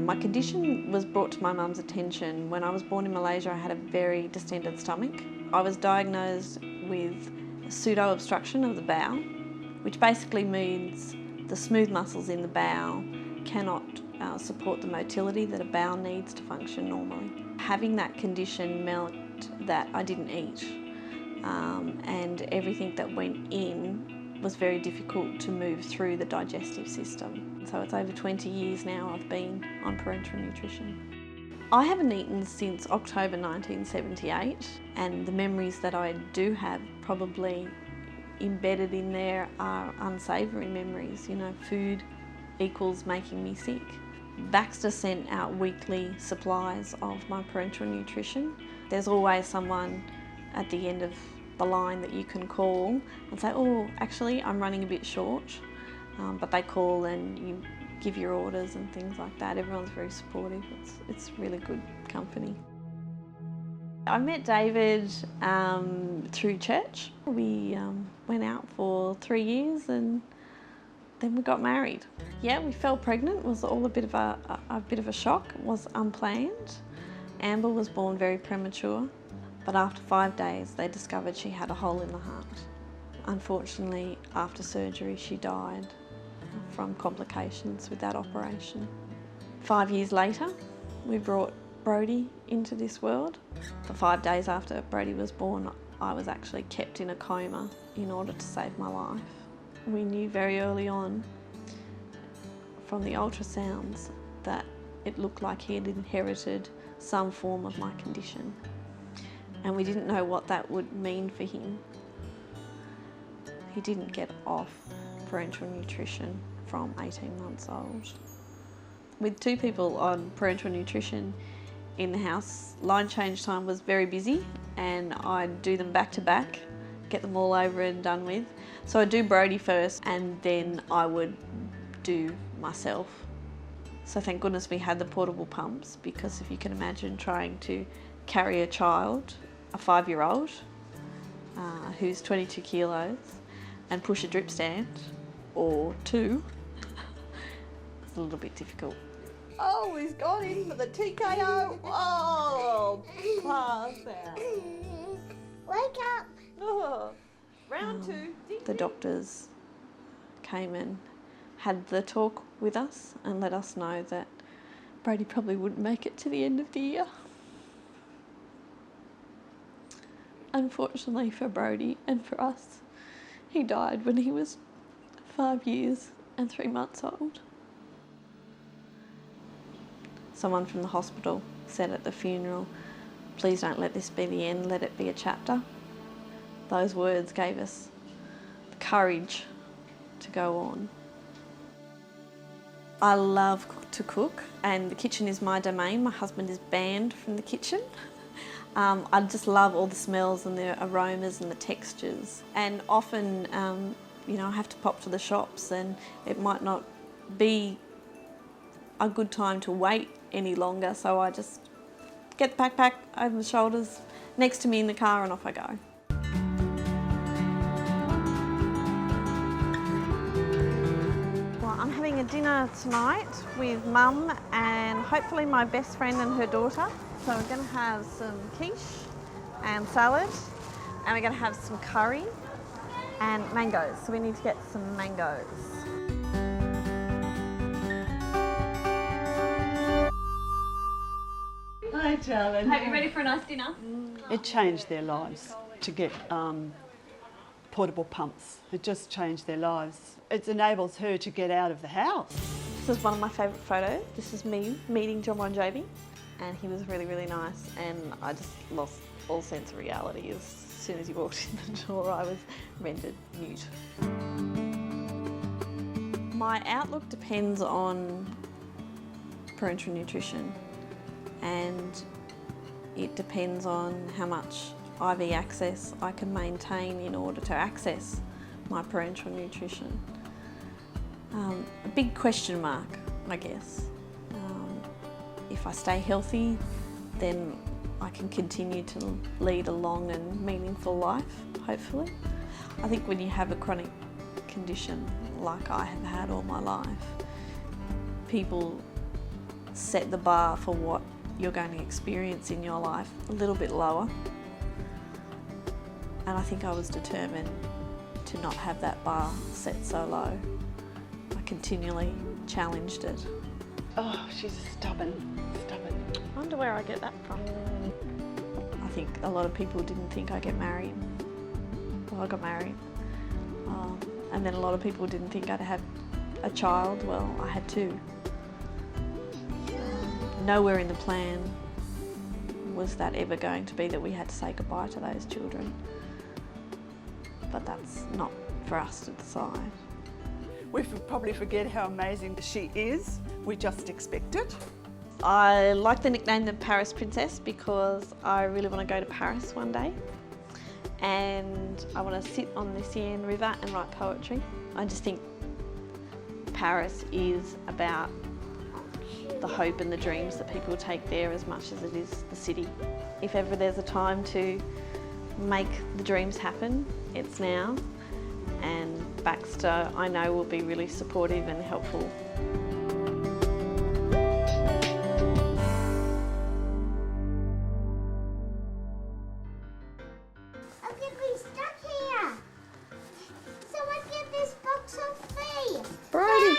My condition was brought to my mum's attention when I was born in Malaysia. I had a very distended stomach. I was diagnosed with pseudo-obstruction of the bowel, which basically means the smooth muscles in the bowel cannot support the motility that a bowel needs to function normally. Having that condition meant that I didn't eat, and everything that went in was very difficult to move through the digestive system. So it's over 20 years now I've been on parenteral nutrition. I haven't eaten since October 1978, and the memories that I do have probably embedded in there are unsavoury memories. You know, food equals making me sick. Baxter sent out weekly supplies of my parenteral nutrition. There's always someone at the end of the line that you can call and say, oh, actually I'm running a bit short, but they call and you give your orders and things like that. Everyone's very supportive. It's really good company. I met David through church. We went out for 3 years and then we got married. Yeah, we fell pregnant. It was all a bit of a shock. It was unplanned. Amber was born very premature, but after 5 days they discovered she had a hole in the heart. Unfortunately, after surgery she died from complications with that operation. 5 years later, we brought Brody into this world. For 5 days after Brody was born, I was actually kept in a coma in order to save my life. We knew very early on from the ultrasounds that it looked like he had inherited some form of my condition, and we didn't know what that would mean for him. He didn't get off parenteral nutrition from 18 months old. With 2 people on parenteral nutrition in the house, line change time was very busy, and I'd do them back to back, get them all over and done with. So I'd do Brody first and then I would do myself. So thank goodness we had the portable pumps, because if you can imagine trying to carry a child, a 5-year-old, who's 22 kilos, and push a drip stand, or 2, it's a little bit difficult. Oh, he's got in for the TKO. Oh, pass out. Wake up. Oh, round 2. The doctors came and had the talk with us and let us know that Brady probably wouldn't make it to the end of the year. Unfortunately for Brody and for us, he died when he was 5 years and 3 months old. Someone from the hospital said at the funeral, "Please don't let this be the end, let it be a chapter." Those words gave us the courage to go on. I love to cook, and the kitchen is my domain. My husband is banned from the kitchen. I just love all the smells and the aromas and the textures. And often, you know, I have to pop to the shops and it might not be a good time to wait any longer, so I just get the backpack over the shoulders next to me in the car and off I go. Well, I'm having a dinner tonight with Mum and hopefully my best friend and her daughter. So we're going to have some quiche and salad, and we're going to have some curry and mangoes. So we need to get some mangoes. Hi, Charlie. Hope you're ready for a nice dinner. It changed their lives to get portable pumps. It just changed their lives. It enables her to get out of the house. This is one of my favourite photos. This is me meeting John Bon Jovi, and he was really, really nice, and I just lost all sense of reality as soon as he walked in the door. I was rendered mute. My outlook depends on parenteral nutrition, and it depends on how much IV access I can maintain in order to access my parenteral nutrition. A big question mark, I guess. If I stay healthy, then I can continue to lead a long and meaningful life, hopefully. I think when you have a chronic condition like I have had all my life, people set the bar for what you're going to experience in your life a little bit lower. And I think I was determined to not have that bar set so low. I continually challenged it. Oh, she's stubborn. I wonder where I get that from. I think a lot of people didn't think I'd get married. Well, I got married. And then a lot of people didn't think I'd have a child. Well, I had two. Nowhere in the plan was that ever going to be that we had to say goodbye to those children. But that's not for us to decide. We probably forget how amazing she is. We just expect it. I like the nickname the Paris Princess because I really want to go to Paris one day, and I want to sit on the Seine River and write poetry. I just think Paris is about the hope and the dreams that people take there as much as it is the city. If ever there's a time to make the dreams happen, it's now. And Baxter, I know, will be really supportive and helpful. I'm getting stuck here. So I get this box of free. Brody!